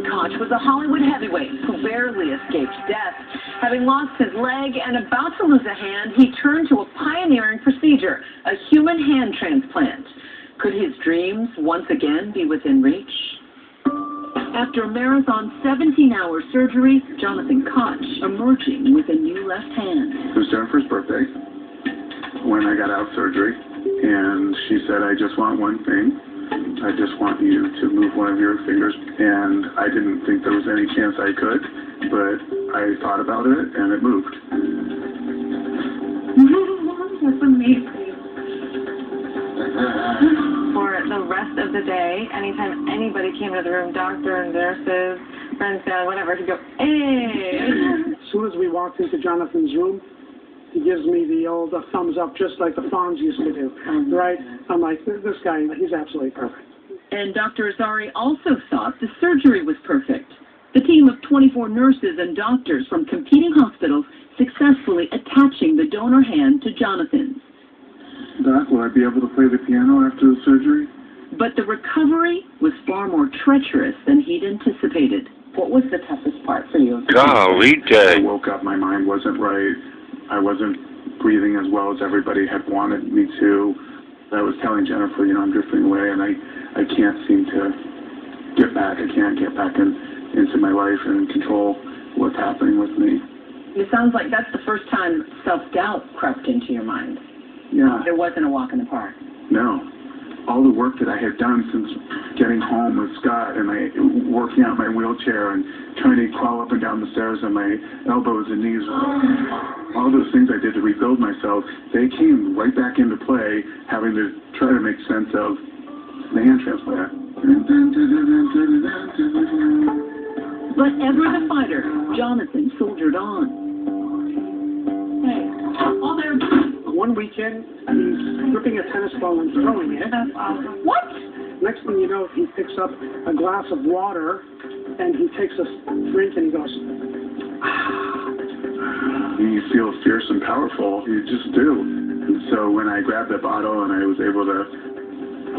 Koch was a Hollywood heavyweight who barely escaped death. Having lost his leg and about to lose a hand, he turned to a pioneering procedure, a human hand transplant. Could his dreams once again be within reach? After a marathon 17-hour surgery, Jonathan Koch emerging with a new left hand. It was Jennifer's birthday when I got out of surgery, and she said, I just want one thing. I just want you to move one of your fingers. And I didn't think there was any chance I could, but I thought about it, and it moved. That's amazing. For the rest of the day, anytime anybody came into the room, doctors, nurses, friends, whatever, he'd go, hey! As soon as we walked into Jonathan's room, he gives me the old thumbs up, just like the Fonz used to do, right? I'm like, this guy, he's absolutely perfect. And Dr. Azari also thought the surgery was perfect. The team of 24 nurses and doctors from competing hospitals successfully attaching the donor hand to Jonathan's. Doc, will I be able to play the piano after the surgery? But the recovery was far more treacherous than he'd anticipated. What was the toughest part for you? Golly day. I woke up, my mind wasn't right. I wasn't breathing as well as everybody had wanted me to. I was telling Jennifer, I'm drifting away, and I can't seem to get back. I can't get back into my life and control what's happening with me. It sounds like that's the first time self-doubt crept into your mind. Yeah. There wasn't a walk in the park. No. All the work that I had done since getting home with Scott and working out my wheelchair and trying to crawl up and down the stairs on my elbows and knees, all those things I did to rebuild myself, they came right back into play, having to try to make sense of the hand transplant. But ever the fighter, Jonathan soldiered on. Hey, all there. One weekend, he's gripping a tennis ball and throwing it. That's awesome. What? Next thing you know, he picks up a glass of water, and he takes a drink, and he goes, You feel fierce and powerful. You just do. And so when I grabbed the bottle and I was able to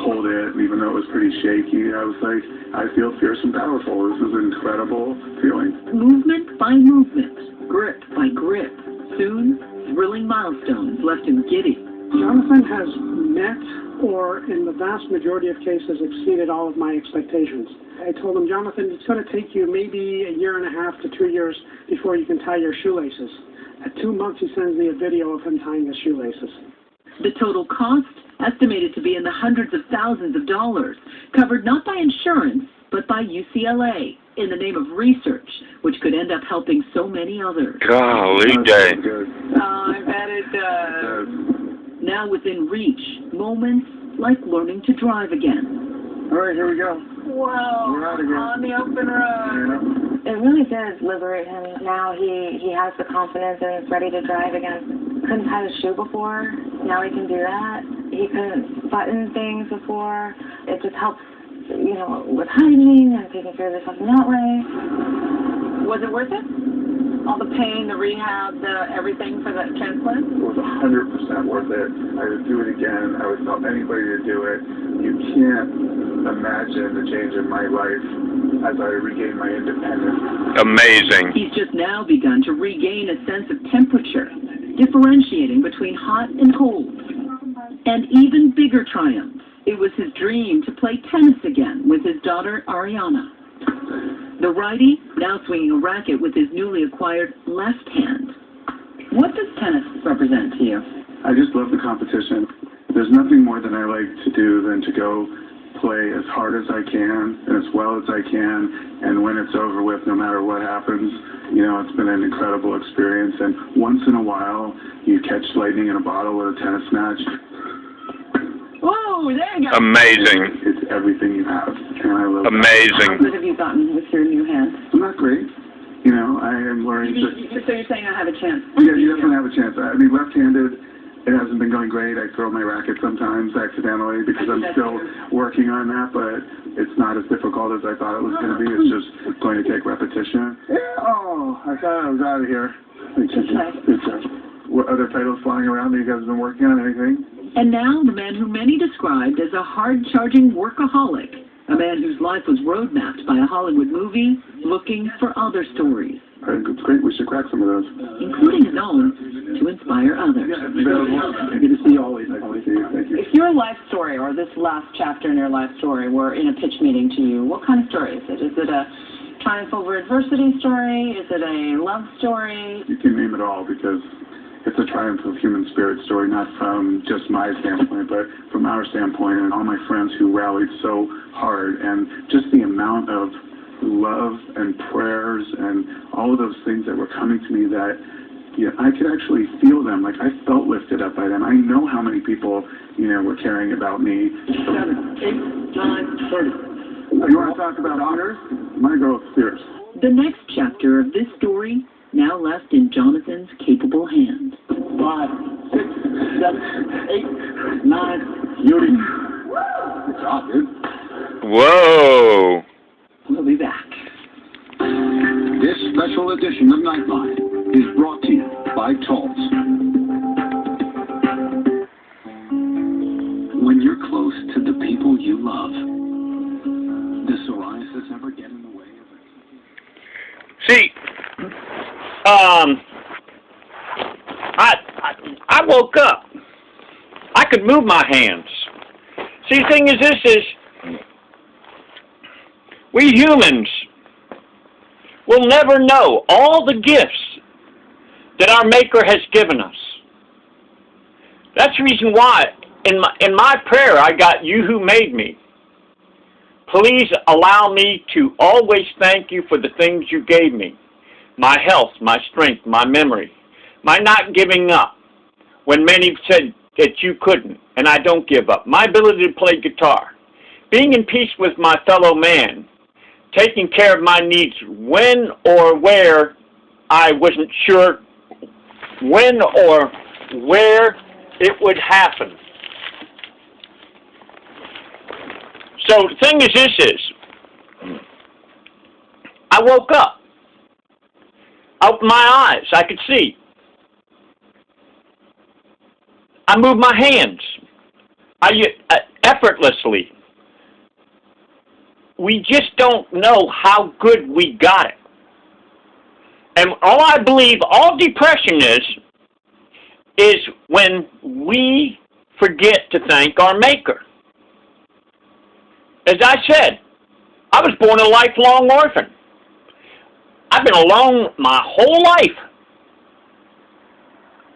hold it, even though it was pretty shaky, I was like, I feel fierce and powerful. This is an incredible feeling. Movement by movement, grip by grip. Soon, thrilling milestones left him giddy. Jonathan has met, or in the vast majority of cases, exceeded all of my expectations. I told him, Jonathan, it's going to take you maybe 1.5 to 2 years before you can tie your shoelaces. At 2 months, he sends me a video of him tying his shoelaces. The total cost, estimated to be in the hundreds of thousands of dollars, covered not by insurance, but by UCLA, in the name of research, which could end up helping so many others. Golly day. Oh, I bet it does. Now within reach, moments like learning to drive again. All right, here we go. Whoa, We're out again. on the open road. It really does liberate him. Now he has the confidence and is ready to drive again. Couldn't tie his shoe before. Now he can do that. He couldn't button things before. It just helps, with hygiene and taking care of yourself in that way. Was it worth it? All the pain, the rehab, everything for the transplant? It was 100% worth it. I would do it again. I would tell anybody to do it. You can't imagine the change in my life as I regain my independence. Amazing. He's just now begun to regain a sense of temperature, differentiating between hot and cold. And even bigger triumphs. It was his dream to play tennis again with his daughter, Ariana. The righty now swinging a racket with his newly acquired left hand. What does tennis represent to you? I just love the competition. There's nothing more than I like to do than to go play as hard as I can and as well as I can, and when it's over with, no matter what happens, it's been an incredible experience. And once in a while, you catch lightning in a bottle with a tennis match. Whoa, there you go. Amazing. It's everything you have, and I love it. Amazing. How good have you gotten with your new hand? I'm not great. I am learning to... So you're saying I have a chance? Yeah, you definitely have a chance. I mean, left-handed, it hasn't been going great. I throw my racket sometimes accidentally because I'm still working on that, but it's not as difficult as I thought it was going to be. It's just going to take repetition. Yeah, I thought I was out of here. What other titles flying around that you guys have been working on? Anything? And now the man who many described as a hard-charging workaholic A man whose life was roadmapped by a Hollywood movie, looking for other stories, It's great. We should crack some of those. including his own, to inspire others. Good to see you always. Thank you. If your life story, or this last chapter in your life story, were in a pitch meeting to you, what kind of story is it? Is it a triumph over adversity story? Is it a love story? You can name it all because it's a triumph of human spirit story, not from just my standpoint, but from our standpoint and all my friends who rallied so hard, and just the amount of love and prayers and all of those things that were coming to me that I could actually feel them. Like, I felt lifted up by them. I know how many people, were caring about me. 7, 8, 9, 30. You want to talk about honors? My girl's fierce. The next chapter of this story now left in Jonathan's capable hands. 5, 6, 7, 8, 9, Beauty. Good job, dude. Whoa. We'll be back. This special edition of Nightline is brought to you by Tulls. When you're close to the people you love, does psoriasis ever get in the way of it? See, I woke up. I could move my hands. See, the thing is, we humans will never know all the gifts that our Maker has given us. That's the reason why in my prayer I got "You who made me." Please allow me to always thank you for the things you gave me. My health, my strength, my memory, my not giving up when many said that you couldn't, and I don't give up. My ability to play guitar, being in peace with my fellow man, taking care of my needs when or where I wasn't sure when or where it would happen. So the thing is, I woke up. Opened my eyes. I could see. I moved my hands. Effortlessly. We just don't know how good we got it. And all I believe all depression is when we forget to thank our Maker. As I said, I was born a lifelong orphan. I've been alone my whole life.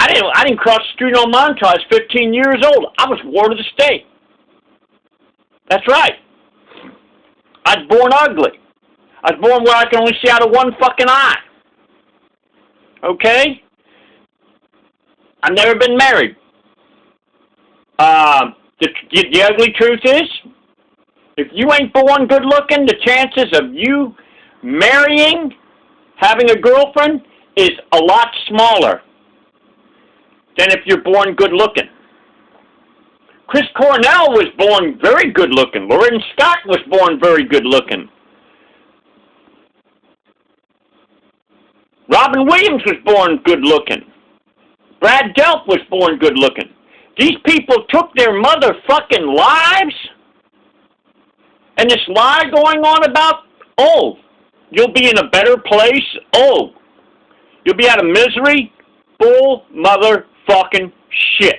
I didn't cross the street on mine until I was 15 years old. I was ward of the state. That's right. I was born ugly. I was born where I can only see out of one fucking eye. Okay? I've never been married. The ugly truth is, if you ain't born good looking, the chances of you marrying, having a girlfriend, is a lot smaller than if you're born good looking. Chris Cornell was born very good looking. Lauren Scott was born very good looking. Robin Williams was born good looking. Brad Delp was born good looking. These people took their motherfucking lives, and this lie going on about, oh, you'll be in a better place, oh, you'll be out of misery, bull motherfucking shit.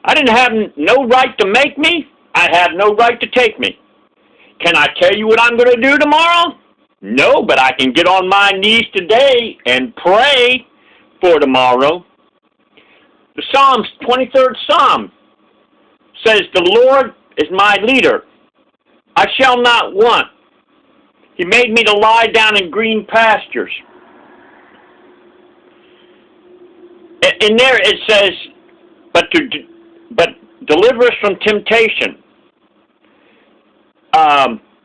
I didn't have no right to make me. I have no right to take me. Can I tell you what I'm going to do tomorrow? No, but I can get on my knees today and pray for tomorrow. The Psalms, 23rd Psalm, says, the Lord is my leader. I shall not want. He made me to lie down in green pastures. In there it says, but deliver us from temptation.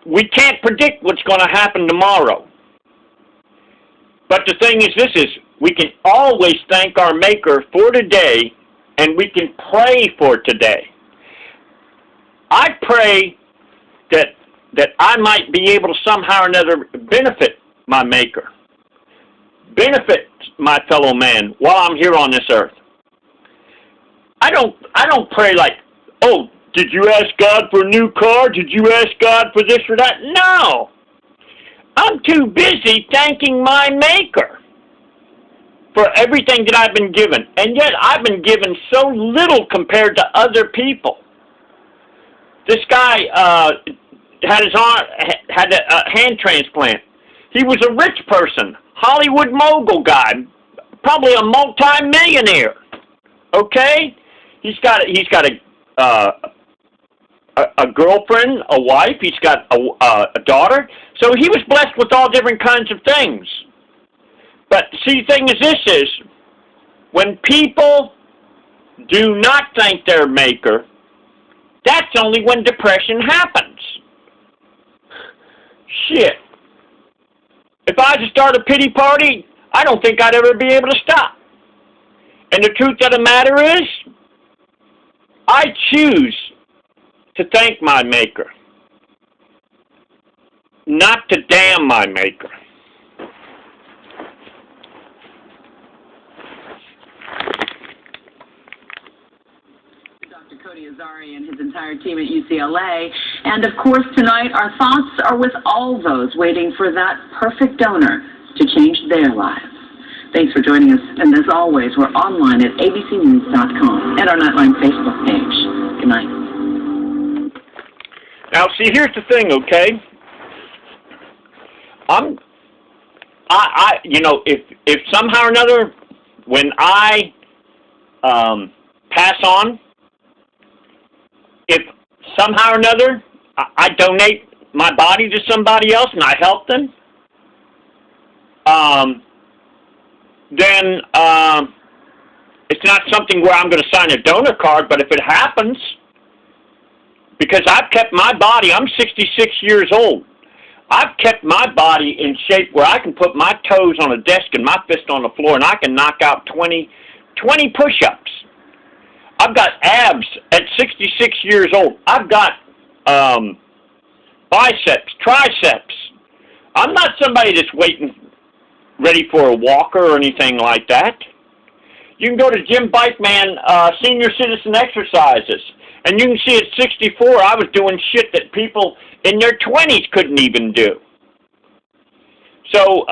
We can't predict what's going to happen tomorrow. But the thing is, we can always thank our Maker for today, and we can pray for today. I pray that I might be able to somehow or another benefit my Maker, benefit my fellow man while I'm here on this earth. I don't pray like, oh, did you ask God for a new car? Did you ask God for this or that? No. I'm too busy thanking my Maker for everything that I've been given. And yet I've been given so little compared to other people. This guy had a hand transplant. He was a rich person, Hollywood mogul guy, probably a multi-millionaire. Okay? He's got a girlfriend, a wife. He's got a daughter. So he was blessed with all different kinds of things. But see, the thing is this when people do not thank their Maker, that's only when depression happens. Shit. If I just start a pity party, I don't think I'd ever be able to stop. And the truth of the matter is, I choose to thank my Maker, not to damn my Maker. Cody Azari and his entire team at UCLA. And of course, tonight, our thoughts are with all those waiting for that perfect donor to change their lives. Thanks for joining us. And as always, we're online at abcnews.com and our Nightline Facebook page. Good night. Now, see, here's the thing, okay? If somehow or another, when I pass on, if somehow or another I donate my body to somebody else and I help them, then it's not something where I'm going to sign a donor card, but if it happens, because I've kept my body, I'm 66 years old, I've kept my body in shape where I can put my toes on a desk and my fist on the floor and I can knock out 20 push-ups. I've got abs at 66 years old. I've got biceps, triceps. I'm not somebody that's ready for a walker or anything like that. You can go to Jimbikeman Senior Citizen Exercises, and you can see at 64 I was doing shit that people in their 20s couldn't even do. So,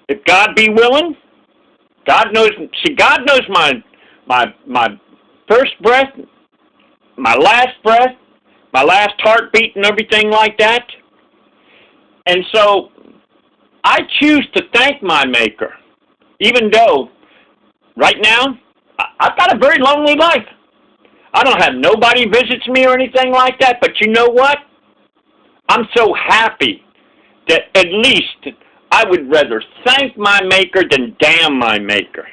if God be willing, God knows my first breath, my last breath, my last heartbeat and everything like that. And so I choose to thank my Maker, even though right now I've got a very lonely life. I don't have nobody visits me or anything like that, but you know what? I'm so happy that at least I would rather thank my Maker than damn my Maker.